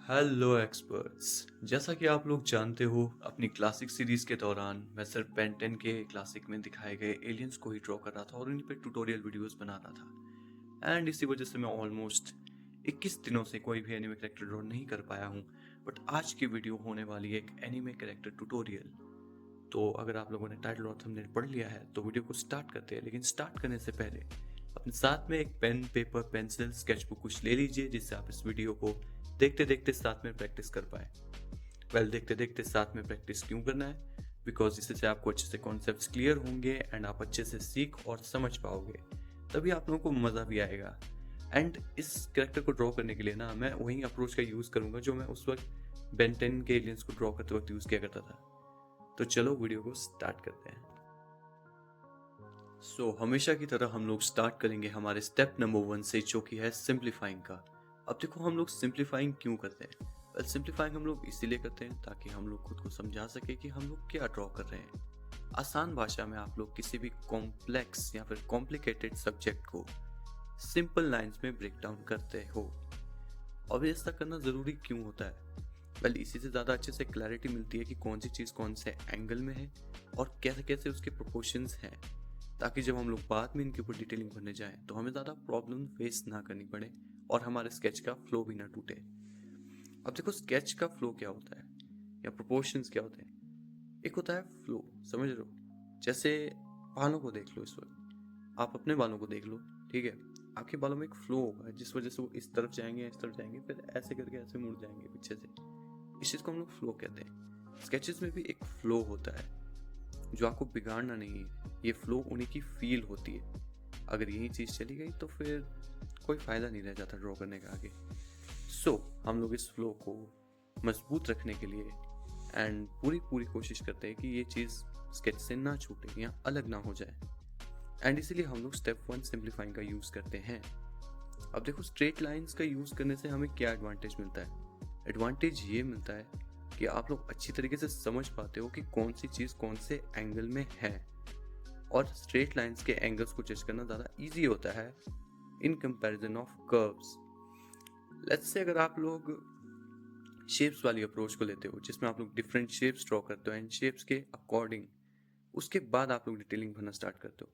Hello experts. जैसा कि आप लोग जानते हो, अपनी क्लासिक सीरीज के दौरान मैं सिर्फ बेन 10 के क्लासिक में दिखाए गए एलियंस को ही ड्रॉ कर रहा था और उन्हीं पे ट्यूटोरियल वीडियोस बना रहा था। एंड इसी वजह से मैं ऑलमोस्ट 21 दिनों से कोई भी एनिमे कैरेक्टर ड्रॉ नहीं कर पाया हूँ। बट आज की वीडियो होने वाली है एक एनिमे कैरेक्टर ट्यूटोरियल। तो अगर आप लोगों ने टाइटल और थंबनेल पढ़ लिया है तो वीडियो को स्टार्ट करते हैं। लेकिन स्टार्ट करने से पहले अपने साथ में एक पेन, पेपर, पेंसिल, स्केचबुक कुछ ले लीजिए, जिससे आप इस वीडियो को देखते देखते साथ में प्रैक्टिस कर पाए। देखते देखते साथ में प्रैक्टिस क्यों करना है? बिकॉज इससे आपको अच्छे से कॉन्सेप्ट्स क्लियर होंगे एंड आप अच्छे से सीख और समझ पाओगे। तभी आप लोगों को मज़ा भी आएगा। एंड इस कैरेक्टर को ड्रॉ करने के लिए ना मैं वही अप्रोच का यूज़ करूँगा जो मैं उस वक्त बेन 10 के एलियंस को ड्रॉ करते वक्त यूज़ किया करता था। तो चलो वीडियो को स्टार्ट करते हैं। हमेशा की तरह हम लोग स्टार्ट करेंगे हमारे स्टेप नंबर 1 से, जो कि है सिंप्लीफाइंग का। अब देखो, हम लोग सिंप्लीफाइंग क्यों करते हैं? सिंप्लीफाइंग हम लोग इसीलिए करते हैं ताकि हम लोग खुद को समझा सके कि हम लोग क्या ड्रॉ कर रहे हैं। आसान भाषा में आप लोग किसी भी कॉम्प्लेक्स या फिर कॉम्प्लिकेटेड सब्जेक्ट को सिंपल लाइंस में ब्रेक डाउन करते हो। और ऐसा करना ज़रूरी क्यों होता है? इसी से ज़्यादा अच्छे से क्लैरिटी मिलती है कि कौन सी चीज़ कौन से एंगल में है और कैसे कैसे उसके प्रोपोर्शंस हैं, ताकि जब हम लोग बाद में इनके ऊपर डिटेलिंग भरने जाएं तो हमें ज़्यादा प्रॉब्लम फेस ना करनी पड़े और हमारे स्केच का फ्लो भी ना टूटे। अब देखो, स्केच का फ्लो क्या होता है या प्रोपोर्शंस क्या होते हैं? एक होता है फ्लो, समझ रहे हो? जैसे बालों को देख लो। इस वक्त आप अपने बालों को देख लो, ठीक है? आपके बालों में एक फ्लो होगा जिस वजह से वो इस तरफ जाएंगे, इस तरफ जाएंगे, फिर ऐसे करके ऐसे मुड़ जाएंगे पीछे से। इस चीज़ को हम लोग फ्लो कहते हैं। स्केचेस में भी एक फ्लो होता है जो आपको बिगाड़ना नहीं है। ये फ्लो उन्हीं की फील होती है। अगर यही चीज़ चली गई तो फिर कोई फ़ायदा नहीं रह जाता ड्रॉ करने का आगे। हम लोग इस फ्लो को मजबूत रखने के लिए एंड पूरी पूरी कोशिश करते हैं कि ये चीज़ स्केच से ना छूटे या अलग ना हो जाए। एंड इसीलिए हम लोग स्टेप 1 सिंप्लीफाइंग का यूज़ करते हैं। अब देखो, स्ट्रेट लाइंस का यूज़ करने से हमें क्या एडवांटेज मिलता है? एडवांटेज ये मिलता है कि आप लोग अच्छी तरीके से समझ पाते हो कि कौन सी चीज़ कौन से एंगल में है। और स्ट्रेट लाइंस के एंगल्स को जज करना ज़्यादा इजी होता है in comparison of curves. Let's say अगर आप लोग शेप्स वाली अप्रोच को लेते हो, जिसमें आप लोग डिफरेंट शेप्स ड्रॉ करते हो एंड शेप्स के अकॉर्डिंग उसके बाद आप लोग डिटेलिंग भरना स्टार्ट करते हो,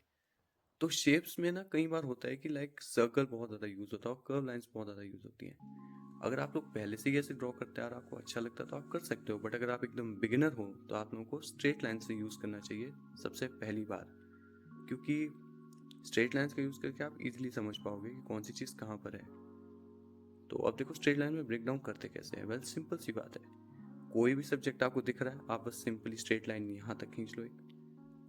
तो शेप्स में ना कई बार होता है कि लाइक सर्कल बहुत ज़्यादा यूज़ होता है और कर्व लाइंस बहुत ज़्यादा यूज़ होती हैं। अगर आप लोग पहले से ही ऐसे ड्रॉ करते हैं और आपको अच्छा लगता है तो आप कर सकते हो, बट अगर आप एकदम बिगिनर हो तो आप लोगों को स्ट्रेट लाइन से यूज़ करना चाहिए सबसे पहली बार। क्योंकि स्ट्रेट लाइंस का यूज़ करके आप इजीली समझ पाओगे कि कौन सी चीज़ कहाँ पर है। तो अब देखो, स्ट्रेट लाइन में ब्रेक डाउन करते कैसे हैं? सिंपल सी बात है। कोई भी सब्जेक्ट आपको दिख रहा है, आप बस सिंपली स्ट्रेट लाइन यहाँ तक खींच लो, एक,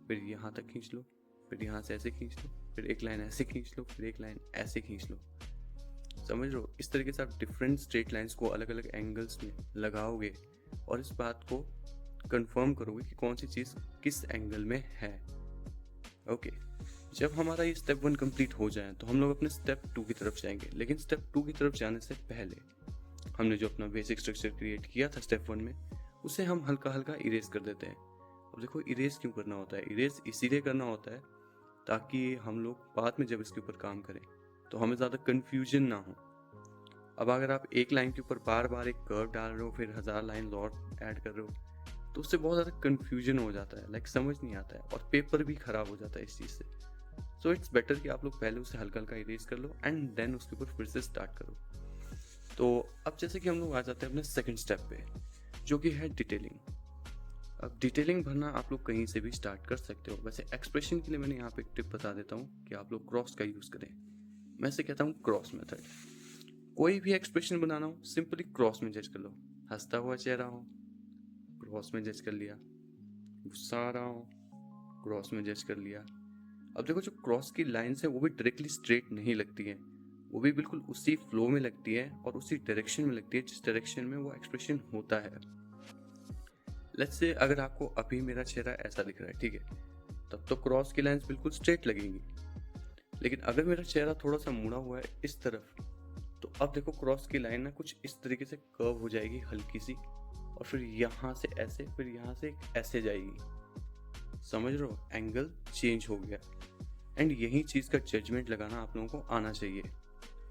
फिर यहाँ तक खींच लो, फिर यहाँ से ऐसे खींच लो, फिर एक लाइन ऐसे खींच लो, फिर एक लाइन ऐसे खींच लो। समझ रहे हो? इस तरीके से आप डिफरेंट स्ट्रेट लाइंस को अलग अलग एंगल्स में लगाओगे और इस बात को कंफर्म करोगे कि कौन सी चीज़ किस एंगल में है। ओके, जब हमारा ये स्टेप 1 कंप्लीट हो जाए तो हम लोग अपने स्टेप 2 की तरफ जाएंगे। लेकिन स्टेप 2 की तरफ जाने से पहले हमने जो अपना बेसिक स्ट्रक्चर क्रिएट किया था स्टेप 1 में, उसे हम हल्का हल्का इरेज कर देते हैं। अब देखो, इरेज क्यों करना होता है? इरेज इसीलिए करना होता है ताकि हम लोग बाद में जब इसके ऊपर काम करें तो हमें ज़्यादा कन्फ्यूजन ना हो। अब अगर आप एक लाइन के ऊपर बार बार एक कर्व डाल रहे हो, फिर 1000 लाइन और ऐड कर रहे हो, तो उससे बहुत ज़्यादा कन्फ्यूजन हो जाता है, लाइक समझ नहीं आता है और पेपर भी ख़राब हो जाता है इस चीज़ से। सो इट्स बेटर कि आप लोग पहले उसे हल्का हल्का इरेज कर लो एंड देन उसके ऊपर फिर से स्टार्ट करो। तो अब जैसे कि हम लोग आ जाते हैं अपने सेकंड स्टेप पे, जो कि है डिटेलिंग। अब डिटेलिंग भरना आप लोग कहीं से भी स्टार्ट कर सकते हो। वैसे एक्सप्रेशन के लिए मैंने यहाँ पे एक टिप बता देता हूँ कि आप लोग क्रॉस का यूज़ करें। मैं इसे कहता हूँ क्रॉस मेथड। कोई भी एक्सप्रेशन बनाना हो, सिंपली क्रॉस में जज कर लो। हंसता हुआ चेहरा हो, क्रॉस में जज कर लिया। गुस्सा आ रहा हो, क्रॉस में जज कर लिया। अब देखो, जो क्रॉस की लाइन्स है वो भी डायरेक्टली स्ट्रेट नहीं लगती है, वो भी बिल्कुल उसी फ्लो में लगती है और उसी डायरेक्शन में लगती है जिस डायरेक्शन में वो एक्सप्रेशन होता है। लेट्स से अगर आपको अभी मेरा चेहरा ऐसा दिख रहा है, ठीक है, तब तो क्रॉस की लाइंस बिल्कुल स्ट्रेट लगेंगी। लेकिन अगर मेरा चेहरा थोड़ा सा मुड़ा हुआ है इस तरफ, तो अब देखो क्रॉस की लाइन ना कुछ इस तरीके से कर्व हो जाएगी हल्की सी, और फिर यहाँ से ऐसे, फिर यहाँ से ऐसे जाएगी। समझ रहे हो? एंगल चेंज हो गया। एंड यही चीज़ का जजमेंट लगाना आप लोगों को आना चाहिए।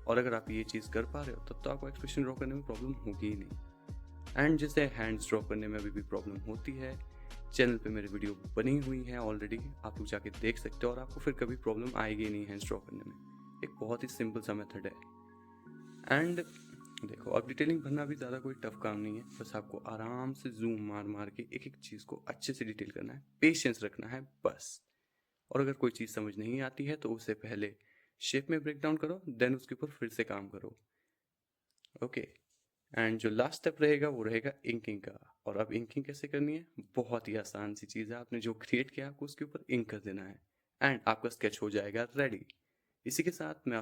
और अगर आप ये चीज़ कर पा रहे हो तब तो आपको एक्सप्रेशन ड्रॉ करने में प्रॉब्लम होगी ही नहीं। एंड जैसे हैंड्स ड्रॉ करने में अभी भी प्रॉब्लम होती है, चैनल पे मेरी वीडियो बनी हुई है ऑलरेडी, आप लोग जाके देख सकते हो और आपको फिर कभी प्रॉब्लम आएगी नहीं हैंड्स ड्रॉ करने में। एक बहुत ही सिंपल सा मेथड है। एंड देखो, अब डिटेलिंग भरना भी ज़्यादा कोई टफ काम नहीं है, बस आपको आराम से जूम मार मार के एक एक चीज़ को अच्छे से डिटेल करना है, पेशेंस रखना है बस। और अगर कोई चीज़ समझ नहीं आती है तो उसे पहले शेप में ब्रेक डाउन करो, देन उसके ऊपर फिर से काम करो। ओके। एंड जो लास्ट स्टेप रहेगा वो रहेगा इंकिंग का। और अब इंकिंग कैसे करनी है, बहुत ही आसान सी चीज़ है, आपने जो क्रिएट किया आपको उसके ऊपर इंक कर देना है एंड आपका स्केच हो जाएगा रेडी। इसी के साथ मैं